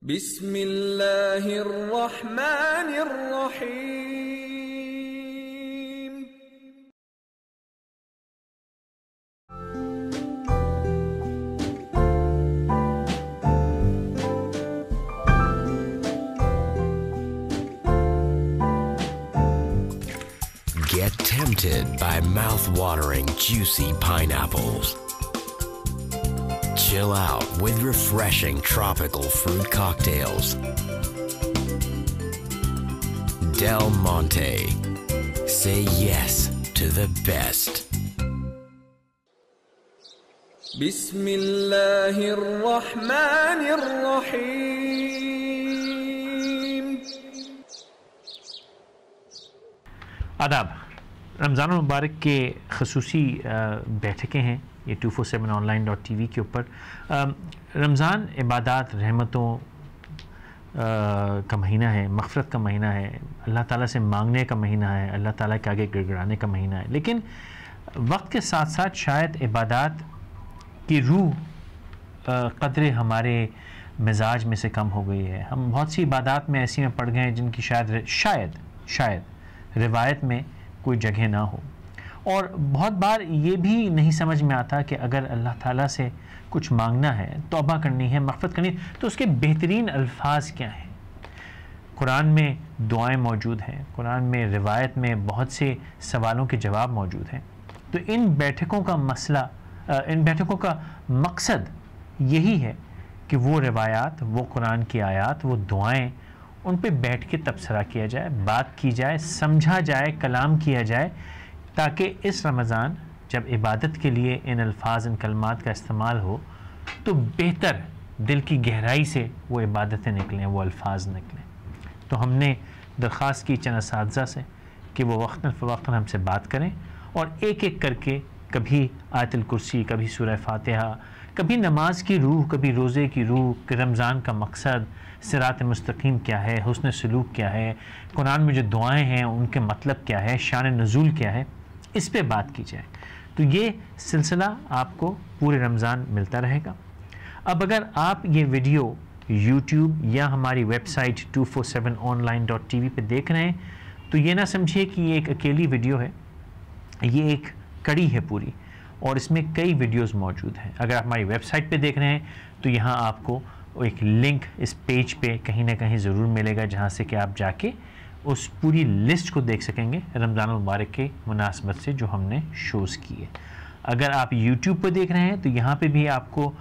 بسم اللہ الرحمن الرحیم. Get tempted by mouth-watering, juicy pineapples. Chill out with refreshing tropical fruit cocktails. Del Monte. Say yes to the best. بسم اللہ الرحمن الرحیم. آداب. رمضان المبارک کے خصوصی بیٹھکیں ہیں یہ 247online.tv کے اوپر. رمضان عبادات، رحمتوں کا مہینہ ہے، مغفرت کا مہینہ ہے، اللہ تعالیٰ سے مانگنے کا مہینہ ہے، اللہ تعالیٰ کے آگے گڑگڑانے کا مہینہ ہے. لیکن وقت کے ساتھ ساتھ شاید عبادات کی روح قدر ہمارے مزاج میں سے کم ہو گئی ہے. ہم بہت سی عبادات میں ایسی میں پڑ گئے ہیں جن کی شاید روایت میں کوئی جگہ نہ ہو. اور بہت بار یہ بھی نہیں سمجھ میں آتا کہ اگر اللہ تعالیٰ سے کچھ مانگنا ہے، توبہ کرنی ہے، مغفرت کرنی ہے، تو اس کے بہترین الفاظ کیا ہیں؟ قرآن میں دعائیں موجود ہیں، قرآن میں روایت میں بہت سے سوالوں کے جواب موجود ہیں. تو ان بیٹھکوں کا مقصد یہی ہے کہ وہ روایات، وہ قرآن کی آیات، وہ دعائیں، ان پہ بیٹھ کے تبصرہ کیا جائے، بات کی جائے، سمجھا جائے، کلام کیا جائے، تاکہ اس رمضان جب عبادت کے لیے ان الفاظ، ان کلمات کا استعمال ہو تو بہتر دل کی گہرائی سے وہ عبادتیں نکلیں، وہ الفاظ نکلیں. تو ہم نے درخواست کی چند اساتذہ سے کہ وہ وقتاً فوقتاً ہم سے بات کریں اور ایک ایک کر کے کبھی آیت الکرسی، کبھی سورہ فاتحہ، کبھی نماز کی روح، کبھی روزے کی روح، کہ رمضان کا مقصد، صراط مستقیم کیا ہے، حسن سلوک کیا ہے، قرآن میں جو دعائیں ہیں ان کے مطلب کیا ہے، شان نزول کیا ہے، اس پہ بات کی جائے. تو یہ سلسلہ آپ کو پورے رمضان ملتا رہے گا. اب اگر آپ یہ ویڈیو یوٹیوب یا ہماری ویب سائٹ 247online.tv پہ دیکھ رہے ہیں تو یہ نہ سمجھیے کہ یہ ایک اکیلی ویڈیو ہے، یہ ایک کڑی ہے پوری، اور اس میں کئی ویڈیوز موجود ہیں. اگر آپ ہماری ویب سائٹ پہ دیکھ رہے ہیں تو یہاں آپ کو ایک لنک اس پیج پہ کہیں نہ کہیں ضرور ملے گا، جہاں سے کہ آپ جا کے اس پوری لسٹ کو دیکھ سکیں گے رمضان المبارک کے مناسبت سے جو ہم نے شوز کیے. اگر آپ یوٹیوب پہ دیکھ رہے ہیں تو یہاں پہ بھی آپ کو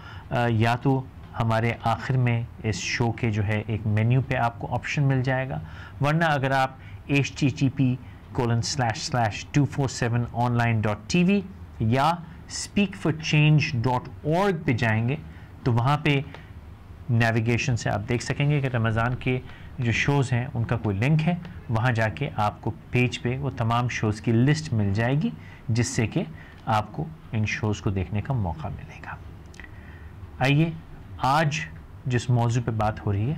یا تو ہمارے آخر میں اس شو کے جو ہے ایک مینیو پہ آپ کو آپشن مل جائے گا، ورنہ اگر آپ http://247online.tv یا speakforchange.org پہ جائیں گے تو وہاں پہ نیویگیشن سے آپ دیکھ سکیں گے کہ رمضان کے جو شوز ہیں ان کا کوئی لنک ہے. وہاں جا کے آپ کو پیج پہ وہ تمام شوز کی لسٹ مل جائے گی، جس سے کہ آپ کو ان شوز کو دیکھنے کا موقع ملے گا. آئیے آج جس موضوع پہ بات ہو رہی ہے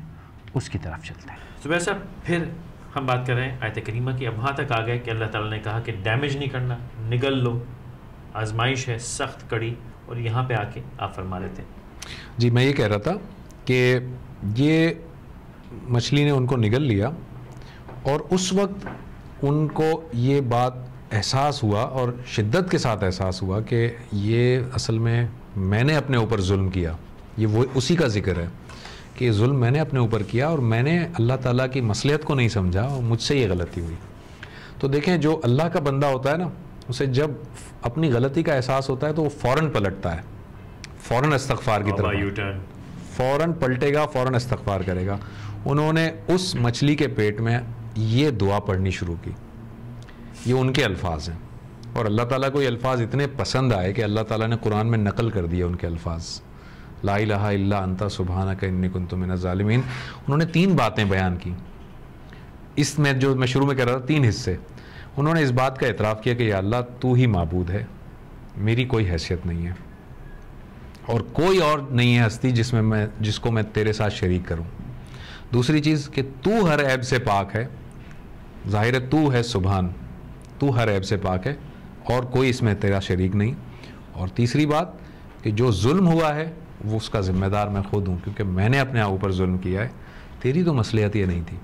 اس کی طرف چلتے ہیں. زبیر صاحب، پھر ہم بات کر رہے ہیں آیت کریمہ کی. اب وہاں تک آ گئے کہ اللہ تعالیٰ نے کہا کہ ڈیمیج نہیں کرنا، نگل لو، آزمائش ہے سخت کڑی، اور یہاں پہ آ کے آپ فرما لیتے ہیں. جی، میں یہ کہہ رہا تھا کہ یہ مچھلی نے ان کو نگل لیا، اور اس وقت ان کو یہ بات احساس ہوا اور شدت کے ساتھ احساس ہوا کہ یہ اصل میں نے اپنے اوپر ظلم کیا. یہ وہ اسی کا ذکر ہے کہ یہ ظلم میں نے اپنے اوپر کیا اور میں نے اللہ تعالیٰ کی مصلحت کو نہیں سمجھا اور مجھ سے یہ غلطی ہوئی. تو دیکھیں، جو اللہ کا بندہ ہوتا ہے نا، اسے جب اپنی غلطی کا احساس ہوتا ہے تو وہ فوراً پلٹتا ہے، فوراً استغفار کی طرف، فوراً پلٹے گا، فوراً استغفار کرے گا. انہوں نے اس مچھلی کے پیٹ میں یہ دعا پڑھنی شروع کی. یہ ان کے الفاظ ہیں، اور اللہ تعالیٰ کو یہ الفاظ اتنے پسند آئے کہ اللہ تعالیٰ نے قرآن میں نقل کر دیے ان کے الفاظ. لا الہ الا انت سبحانک انی کنت من الظالمین. انہوں نے 3 باتیں بیان کی اس میں، جو میں شروع میں کہہ رہا تھا، 3 حصے. انہوں نے اس بات کا اعتراف کیا کہ یا اللہ تو ہی معبود ہے، میری کوئی حیثیت نہیں ہے اور کوئی اور نہیں ہے ہستی جس کو میں تیرے ساتھ شریک کروں. دوسری چیز کہ تو ہر عیب سے پاک ہے، ظاہر ہے تو ہے سبحان، تو ہر عیب سے پاک ہے اور کوئی اس میں تیرا شریک نہیں. اور تیسری بات کہ جو ظلم ہوا ہے وہ اس کا ذمہ دار میں خود ہوں، کیونکہ میں نے اپنے اوپر ظلم کیا ہے. تیری تو مصلحت یہ نہیں تھی،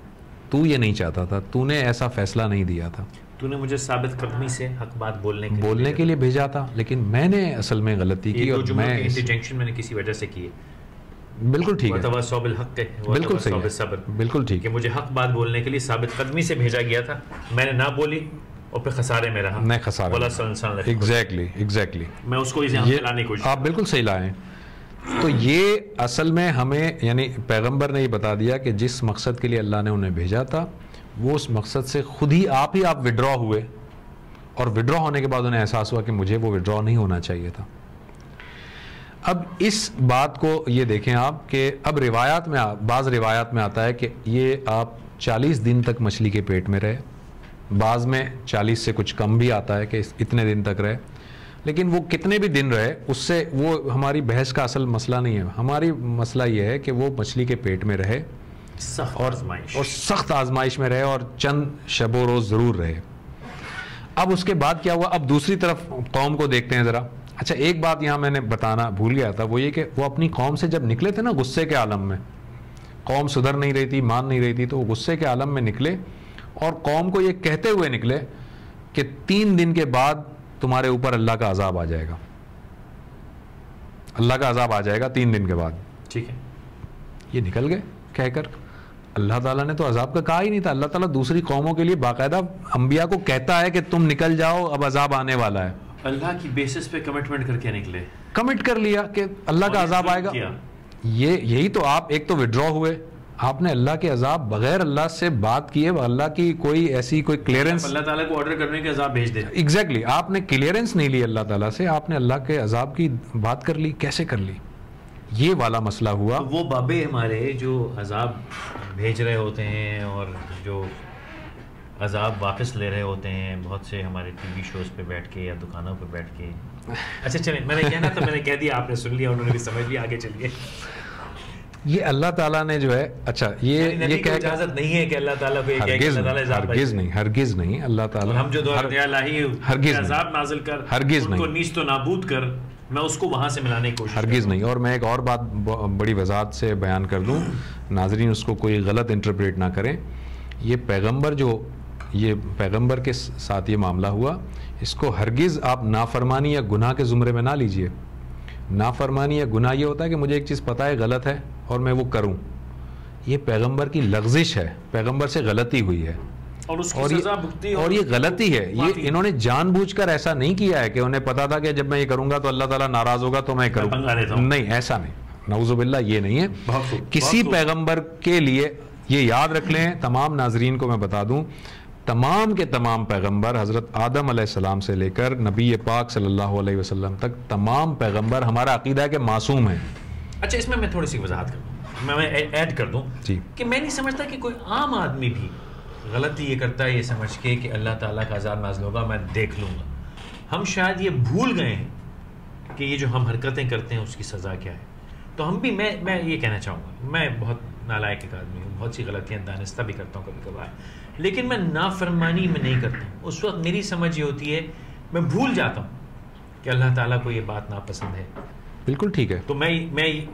تو یہ نہیں چاہتا تھا، تو نے ایسا فیصلہ نہیں دیا تھا. تو نے مجھے ثابت قدمی سے حق بات بولنے کے لیے بھیجا تھا، لیکن میں نے اصل میں غلطی کی. اور میں انٹرجنکشن میں نے کسی وجہ سے کی ہے. بالکل ٹھیک ہے، وتواصوا بالحق، بالکل صحیح بالصبر، بالکل ٹھیک کہ مجھے حق بات بولنے کے لیے ثابت قدمی سے بھیجا گیا تھا، میں نے نہ بولی اور پھر خسارے میں رہا. میں خسارے ایگزیکٹلی میں اس کو لانے کی کوشش. آپ بالکل صحیح لائیں. تو یہ اصل میں ہمیں یعنی پیغمبر نے یہ بتا دیا کہ جس مقصد کے لیے اللہ نے انہیں بھیجا تھا وہ اس مقصد سے خود ہی آپ وڈرا ہوئے، اور وڈرا ہونے کے بعد انہیں احساس ہوا کہ مجھے وہ وڈرا نہیں ہونا چاہیے تھا. اب اس بات کو یہ دیکھیں آپ کہ اب بعض روایات میں آتا ہے کہ یہ آپ 40 دن تک مچھلی کے پیٹ میں رہے، بعض میں 40 سے کچھ کم بھی آتا ہے کہ اتنے دن تک رہے. لیکن وہ کتنے بھی دن رہے اس سے وہ ہماری بحث کا اصل مسئلہ نہیں ہے. ہماری مسئلہ یہ ہے کہ وہ مچھلی کے پیٹ میں رہے اور سخت آزمائش میں رہے اور چند شب و روز ضرور رہے. اب اس کے بعد کیا ہوا؟ اب دوسری طرف قوم کو دیکھتے ہیں ذرا. اچھا ایک بات یہاں میں نے بتانا بھول گیا تھا، وہ یہ کہ وہ اپنی قوم سے جب نکلے تھے نا غصے کے عالم میں، قوم سدھر نہیں رہی تھی، مان نہیں رہی تھی، تو وہ غصے کے عالم میں نکلے اور قوم کو یہ کہتے ہوئے نکلے کہ 3 دن کے بعد تمہارے اوپر اللہ کا عذاب آ جائے گا، اللہ کا عذاب آ جائے گا 3 دن کے بعد. ٹھیک ہے، یہ نکل گئے کہہ کر. اللہ تعالیٰ نے تو عذاب کا کہا ہی نہیں تھا. اللہ تعالیٰ دوسری قوموں کے لیے باقاعدہ انبیاء کو کہتا ہے کہ تم نکل جاؤ، اب عذاب آنے والا ہے. اللہ کی بیسس پہ کمٹمنٹ کر کے نکلے، کمٹ کر لیا کہ اللہ کا عذاب آئے گا. یہی تو آپ ایک تو وڈرا ہوئے، آپ نے اللہ کے عذاب بغیر اللہ سے بات کیے، اللہ کی کوئی ایسی کوئی کلیئرنس، اللہ تعالیٰ کو آرڈر کرنے کے عذاب بھیج دے. ایگزیکٹلی آپ نے کلیئرنس نہیں لی اللہ تعالیٰ سے، آپ نے اللہ کے عذاب کی بات کر لی. کیسے کر لی؟ یہ والا مسئلہ ہوا. وہ بابے ہمارے جو عذاب بھیج رہے ہوتے ہیں اور جو عذاب واپس لے رہے ہوتے ہیں، بہت سے ہمارے ٹی وی شوز پہ بیٹھ کے یا دکانوں پہ بیٹھ کے. اچھا چلیں، میں نے کہنا تو میں نے کہہ دیا، آپ نے سن لیا، انہوں نے بھی سمجھ لیا، آگے چلیے. یہ اللہ تعالیٰ نے جو ہے اچھا یہ کہہ اجازت نہیں ہے کہ اللہ تعالیٰ کو ہرگز نہیں اللہ تعالیٰ ہم جو دعا الہی عذاب نازل کر، ہرگز ان کو نیست و نابود کر، میں اس کو وہاں سے ملانے کی کوشش ہرگز نہیں. اور میں ایک اور بات بڑی وضاحت سے بیان کر دوں، ناظرین اس کو کوئی غلط انٹرپریٹ نہ کریں. یہ پیغمبر کے ساتھ یہ معاملہ ہوا، اس کو ہرگز آپ نافرمانی یا گناہ کے زمرے میں نہ لیجئے. نافرمانی یا گناہ یہ ہوتا ہے کہ مجھے ایک چیز پتہ ہے غلط ہے اور میں وہ کروں. یہ پیغمبر کی لغزش ہے، پیغمبر سے غلطی ہوئی ہے اور یہ غلطی ہے. یہ انہوں نے جان بوجھ کر ایسا نہیں کیا ہے کہ انہیں پتا تھا کہ جب میں یہ کروں گا تو اللہ تعالیٰ ناراض ہوگا تو میں کروں. نہیں، ایسا نہیں، نعوذ باللہ، یہ نہیں ہے. کسی پیغمبر کے لیے یہ یاد رکھ لیں، تمام ناظرین کو میں بتا دوں، تمام کے تمام پیغمبر حضرت آدم علیہ السلام سے لے کر نبی پاک صلی اللہ علیہ وسلم تک تمام پیغمبر ہمارا عقیدہ ہے کہ معصوم ہیں. اچھا اس میں تھوڑی سی وضاحت کر دوں، میں ایڈ کر دوں کہ میں نہیں سمجھتا کہ کوئی عام آدمی بھی غلطی یہ کرتا ہے یہ سمجھ کے کہ اللہ تعالیٰ کا عذاب نازل ہوگا، میں دیکھ لوں گا. ہم شاید یہ بھول گئے ہیں کہ یہ جو ہم حرکتیں کرتے ہیں اس کی سزا کیا ہے. تو ہم بھی میں یہ کہنا چاہوں گا، میں بہت نالائق ایک آدمی ہوں، بہت سی غلطیاں دانستہ بھی کرتا ہوں کبھی کبھار، لیکن میں نافرمانی میں نہیں کرتا ہوں. اس وقت میری سمجھ یہ ہوتی ہے میں بھول جاتا ہوں کہ اللہ تعالیٰ کو یہ بات ناپسند ہے. بالکل ٹھیک ہے. تو میں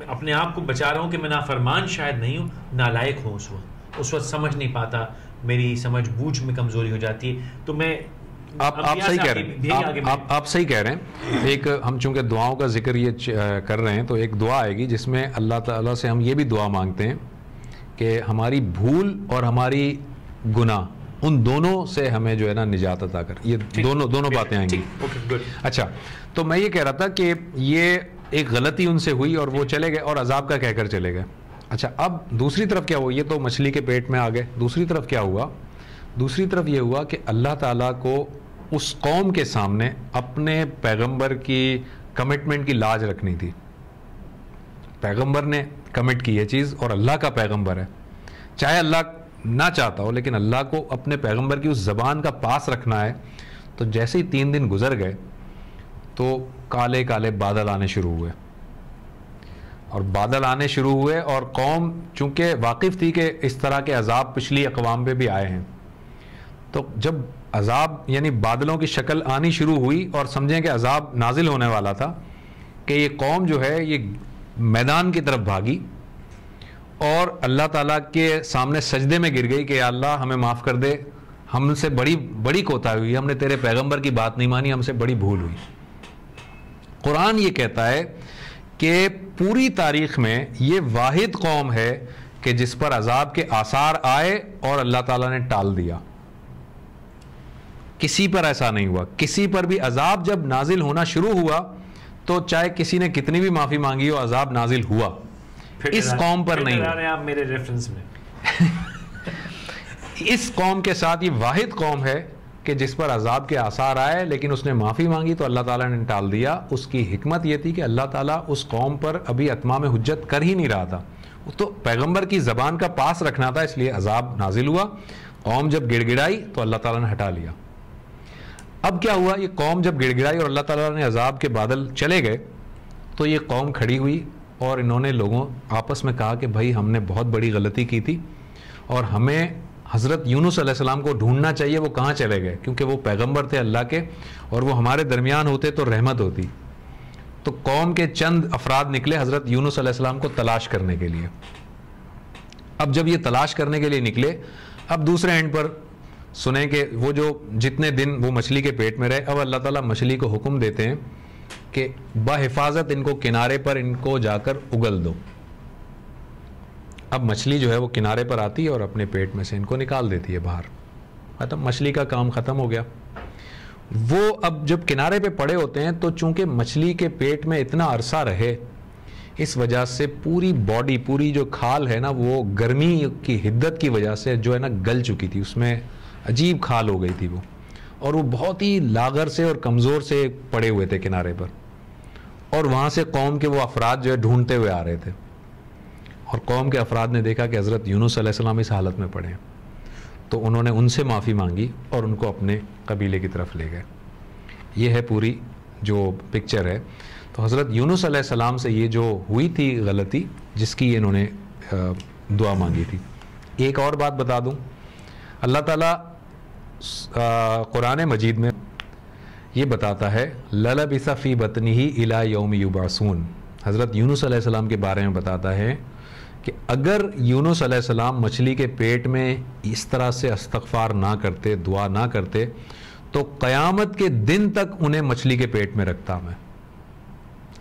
اپنے آپ کو بچا رہا ہوں کہ میں نافرمان شاید نہیں ہوں، نالائق ہوں. اس وقت سمجھ نہیں پاتا، میری سمجھ بوجھ میں کمزوری ہو جاتی ہے. تو میں آپ صحیح کہہ رہے ہیں، آپ صحیح کہہ رہے ہیں. ایک ہم چونکہ دعاؤں کا ذکر یہ کر رہے ہیں تو ایک دعا آئے گی جس میں اللہ تعالیٰ سے ہم یہ بھی دعا مانگتے ہیں کہ ہماری بھول اور ہماری گناہ ان دونوں سے ہمیں جو ہے نا نجات عطا کر. یہ دونوں باتیں آئیں گی. اچھا تو میں یہ کہہ رہا تھا کہ یہ ایک غلطی ان سے ہوئی اور وہ چلے گئے اور عذاب کا کہہ کر چلے گئے. اچھا اب دوسری طرف کیا ہوا؟ یہ تو مچھلی کے پیٹ میں آ گئے. دوسری طرف کیا ہوا؟ دوسری طرف یہ ہوا کہ اللہ تعالیٰ کو اس قوم کے سامنے اپنے پیغمبر کی کمٹمنٹ کی لاج رکھنی تھی. پیغمبر نے کمٹ کی یہ چیز اور اللہ کا پیغمبر ہے، چاہے اللہ نہ چاہتا ہو لیکن اللہ کو اپنے پیغمبر کی اس زبان کا پاس رکھنا ہے. تو جیسے ہی 3 دن گزر گئے تو کالے کالے بادل آنے شروع ہوئے اور قوم چونکہ واقف تھی کہ اس طرح کے عذاب پچھلی اقوام پہ بھی آئے ہیں، تو جب عذاب یعنی بادلوں کی شکل آنی شروع ہوئی اور سمجھیں کہ عذاب نازل ہونے والا تھا کہ یہ قوم جو ہے یہ میدان کی طرف بھاگی اور اللہ تعالیٰ کے سامنے سجدے میں گر گئی کہ یا اللہ ہمیں معاف کر دے, ہم سے بڑی کوتاہی ہوئی, ہم نے تیرے پیغمبر کی بات نہیں مانی, ہم سے بڑی بھول ہوئی. قرآن یہ کہتا ہے کہ پوری تاریخ میں یہ واحد قوم ہے کہ جس پر عذاب کے آثار آئے اور اللہ تعالیٰ نے ٹال دیا. کسی پر ایسا نہیں ہوا. کسی پر بھی عذاب جب نازل ہونا شروع ہوا تو چاہے کسی نے کتنی بھی معافی مانگی ہو, عذاب نازل ہوا. اس قوم پر نہیں ہوا. آپ میرے ریفرنس میں اس قوم کے ساتھ یہ واحد قوم ہے کہ جس پر عذاب کے آثار آئے لیکن اس نے معافی مانگی تو اللہ تعالیٰ نے ٹال دیا. اس کی حکمت یہ تھی کہ اللہ تعالیٰ اس قوم پر ابھی اتمام حجت کر ہی نہیں رہا تھا, تو پیغمبر کی زبان کا پاس رکھنا تھا, اس لیے عذاب نازل ہوا. قوم جب گڑ گڑائی تو اللہ تعالیٰ نے ہٹا لیا. اب کیا ہوا, یہ قوم جب گڑ گڑائی اور اللہ تعالیٰ نے عذاب کے بادل چلے گئے تو یہ قوم کھڑی ہوئی اور انہوں نے لوگوں آپس میں کہا کہ بھائی ہم نے بہت بڑی غلطی کی تھی اور ہمیں حضرت یونس علیہ السلام کو ڈھونڈنا چاہیے, وہ کہاں چلے گئے, کیونکہ وہ پیغمبر تھے اللہ کے اور وہ ہمارے درمیان ہوتے تو رحمت ہوتی. تو قوم کے چند افراد نکلے حضرت یونس علیہ السلام کو تلاش کرنے کے لیے. اب جب یہ تلاش کرنے کے لیے نکلے, اب دوسرے اینڈ پر سنیں کہ وہ جو جتنے دن وہ مچھلی کے پیٹ میں رہے, اب اللہ تعالیٰ مچھلی کو حکم دیتے ہیں کہ بحفاظت ان کو کنارے پر ان کو جا کر اگل دو. اب مچھلی جو ہے وہ کنارے پر آتی ہے اور اپنے پیٹ میں سے ان کو نکال دیتی ہے باہر. ختم, مچھلی کا کام ختم ہو گیا. وہ اب جب کنارے پہ پڑے ہوتے ہیں تو چونکہ مچھلی کے پیٹ میں اتنا عرصہ رہے, اس وجہ سے پوری باڈی, پوری جو کھال ہے نا, وہ گرمی کی حدت کی وجہ سے جو ہے نا گل چکی تھی, اس میں عجیب کھال ہو گئی تھی وہ, اور وہ بہت ہی لاغر سے اور کمزور سے پڑے ہوئے تھے کنارے پر. اور وہاں سے قوم کے وہ افراد جو ہے ڈھونڈتے ہوئے آ رہے تھے, اور قوم کے افراد نے دیکھا کہ حضرت یونس علیہ السلام اس حالت میں پڑے ہیں, تو انہوں نے ان سے معافی مانگی اور ان کو اپنے قبیلے کی طرف لے گئے. یہ ہے پوری جو پکچر ہے. تو حضرت یونس علیہ السلام سے یہ جو ہوئی تھی غلطی, جس کی انہوں نے دعا مانگی تھی. ایک اور بات بتا دوں, اللہ تعالیٰ قرآن مجید میں یہ بتاتا ہے لَلَبِثَ فِي بَطْنِهِ إِلَى يَوْمِ يُبْعَثُونَ. حضرت یونس علیہ السلام کے بارے میں بتاتا ہے کہ اگر یونس علیہ السلام مچھلی کے پیٹ میں اس طرح سے استغفار نہ کرتے, دعا نہ کرتے, تو قیامت کے دن تک انہیں مچھلی کے پیٹ میں رکھتا میں.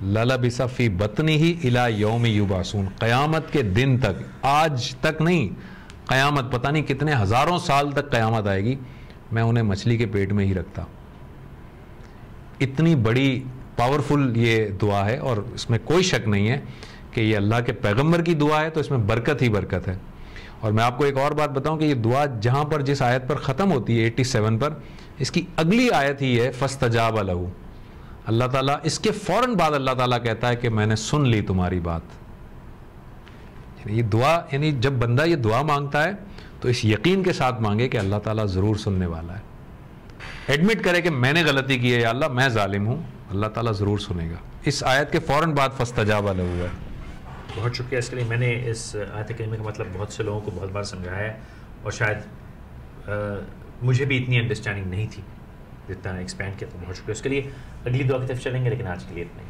لَلَبِثَ فِي بَطْنِهِ إِلَى يَوْمِ يُبْعَثُونَ, قیامت کے دن تک, آج تک نہیں, قیامت, پتہ نہیں کتنے ہزاروں سال تک قیامت آئے گی, میں انہیں مچھلی کے پیٹ میں ہی رکھتا. اتنی بڑی پاورفل یہ دعا ہے, اور اس میں کوئی شک نہیں ہے کہ یہ اللہ کے پیغمبر کی دعا ہے, تو اس میں برکت ہی برکت ہے. اور میں آپ کو ایک اور بات بتاؤں کہ یہ دعا جہاں پر جس آیت پر ختم ہوتی ہے 87 پر, اس کی اگلی آیت ہی ہے فَاسْتَجَابَ لَهُ. اللہ تعالیٰ اس کے فوراً بعد اللہ تعالیٰ کہتا ہے کہ میں نے سن لی تمہاری بات. یہ دعا, یعنی جب بندہ یہ دعا مانگتا ہے تو اس یقین کے ساتھ مانگے کہ اللہ تعالیٰ ضرور سننے والا ہے. ایڈمٹ کرے کہ میں نے غلطی کی ہے, یا اللہ میں ظالم ہوں, اللہ تعالیٰ ضرور سنے گا. اس آیت کے فوراً بعد فَاسْتَجَابَ لَهُ ہے. بہت شکریہ اس کے لیے. میں نے اس آیت کریمہ کا مطلب بہت سے لوگوں کو بہت بار سمجھایا ہے, اور شاید مجھے بھی اتنی انڈرسٹینڈنگ نہیں تھی جتنا ایکسپینڈ کیا, تو بہت شکریہ اس کے لیے. اگلی دعا کی طرف چلیں گے, لیکن آج کے لیے اتنا ہی.